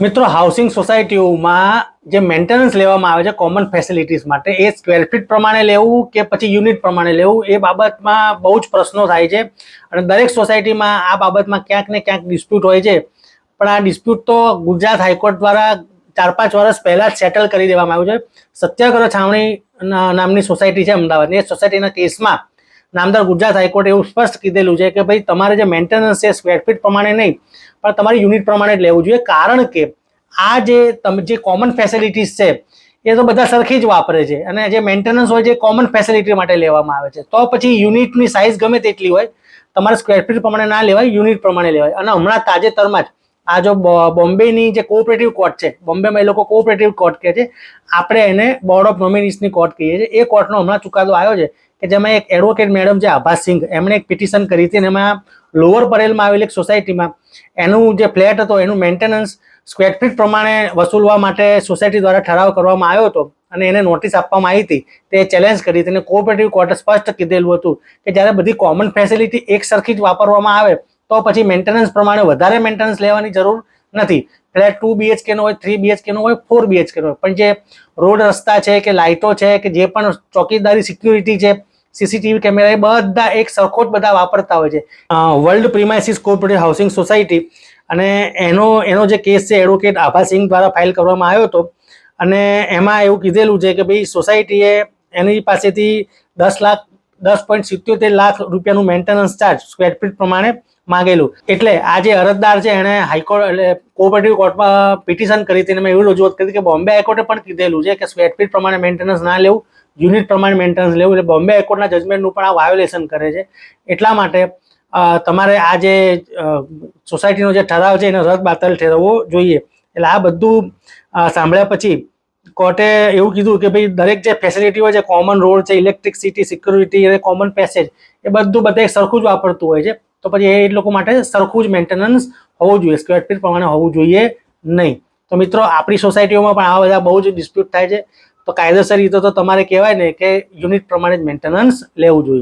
મિત્રો, હાઉસિંગ સોસાયટીઓમાં જે મેન્ટેનન્સ લેવામાં આવે છે કોમન ફેસિલિટીઝ માટે, એ સ્ક્વેર ફીટ પ્રમાણે લેવું કે પછી યુનિટ પ્રમાણે લેવું, એ બાબતમાં બહુ જ પ્રશ્નો થાય છે. અને દરેક સોસાયટીમાં આ બાબતમાં ક્યાંક ને ક્યાંક ડિસ્પ્યુટ હોય છે. પણ આ ડિસ્પ્યુટ તો ગુજરાત હાઈકોર્ટ દ્વારા 4-5 વર્ષ પહેલાં જ સેટલ કરી દેવામાં આવ્યું છે. સત્યાગ્રહ છાવણી નામની સોસાયટી છે અમદાવાદની, એ સોસાયટીના કેસમાં નામદાર ગુજરાત હાઈકોર્ટે એવું સ્પષ્ટ કીધેલું છે કે ભાઈ તમારે જે મેન્ટેનન્સ છે સ્ક્વેર ફીટ પ્રમાણે નહીં પણ તમારે યુનિટ પ્રમાણે જ લેવું જોઈએ. કારણ કે આ જે કોમન ફેસિલિટીઝ છે એ તો બધા સરખી જ વાપરે છે, અને જે મેન્ટેનન્સ હોય છે એ કોમન ફેસિલિટી માટે લેવામાં આવે છે. તો પછી યુનિટની સાઇઝ ગમે તેટલી હોય, તમારે સ્ક્વેર ફીટ પ્રમાણે ના લેવાય, યુનિટ પ્રમાણે લેવાય. અને હમણાં તાજેતરમાં જ આ જો બોમ્બેની જે કોઓપરેટિવ કોર્ટ છે, બોમ્બેમાં એ લોકો કોઓપરેટિવ કોર્ટ કહે છે, આપણે એને બોર્ડ ઓફ નોમિનીસની કોર્ટ કહીએ છીએ, એ કોર્ટનો હમણાં ચુકાદો આવ્યો છે કે જેમાં એક એડવોકેટ મેડમ છે આભાસ સિંઘ, એમણે એક પિટિશન કરી હતી. અને એમાં લોઅર પરેલમાં આવેલી એક સોસાયટીમાં એનું જે ફ્લેટ હતો એનું મેન્ટેનન્સ સ્ક્વેર ફીટ પ્રમાણે વસૂલવા માટે સોસાયટી દ્વારા ઠરાવ કરવામાં આવ્યો હતો, અને એને નોટિસ આપવામાં આવી હતી. તે ચેલેન્જ કરી હતી અને કોઓપરેટિવ કોર્ટે સ્પષ્ટ કીધેલું હતું કે જ્યારે બધી કોમન ફેસિલિટી એક સરખી જ વાપરવામાં આવે તો પછી મેન્ટેનન્સ પ્રમાણે વધારે મેન્ટેનન્સ લેવાની જરૂર નથી. ફ્લેટ 2 BHK નો હોય, 3 BHK નો હોય, 4 BHK નો હોય, પણ જે રોડ રસ્તા છે કે લાઇટો છે કે જે પણ ચોકીદારી સિક્યુરિટી છે, સીસીટીવી કેમેરા, એ બધા એક સરખો જ બધા વાપરતા હોય છે. વર્લ્ડ પ્રીમાઇસીસ કોઓપરેટિવ હાઉસિંગ સોસાયટી અને એનો જે કેસ છે એડવોકેટ આભાસ સિંઘ દ્વારા ફાઇલ કરવામાં આવ્યો હતો. અને એમાં એવું કીધેલું છે કે ભાઈ સોસાયટીએ એની પાસેથી 10.77 લાખ રૂપિયાનું મેન્ટેનન્સ ચાર્જ સ્ક્વેર ફીટ પ્રમાણે માંગેલું. એટલે આ જે અરજદાર છે એણે હાઈકોર્ટ એટલે કોઓપરેટિવ કોર્ટમાં પિટિશન કરી હતી. અને એવી રજૂઆત કરી કે બોમ્બે હાઈકોર્ટે પણ કીધેલું છે કે સ્ક્વેર ફીટ પ્રમાણે મેન્ટેનન્સ ના લેવું, યુનિટ પ્રમાણે મેન્ટેનન્સ લેવું. એટલે બોમ્બે હાઈકોર્ટના જજમેન્ટનું પણ આ વાયોલેશન કરે છે. એટલા માટે તમારે આ જે સોસાયટીનો જે ઠરાવ છે એને રદ બાતલ ઠેરવવો જોઈએ. એટલે આ બધું સાંભળ્યા પછી કોર્ટે એવું કીધું કે ભાઈ દરેક જે ફેસિલિટી હોય છે, કોમન રોડ છે, ઇલેક્ટ્રિસિટી, સિક્યુરિટી અને કોમન પેસેજ, એ બધું બધે સરખું જ વાપરતું હોય છે. તો પછી એ લોકો માટે સરખું જ મેન્ટેનન્સ હોવું જોઈએ, સ્ક્વેર ફીટ પ્રમાણે હોવું જોઈએ નહીં. તો મિત્રો, આપણી સોસાયટીઓમાં પણ આવા બધા બહુ જ ડિસ્પ્યુટ થાય છે. તો કાયદેસર રીતે તો તમારે કહેવાય ને કે યુનિટ પ્રમાણે જ મેન્ટેનન્સ લેવું જોઈએ.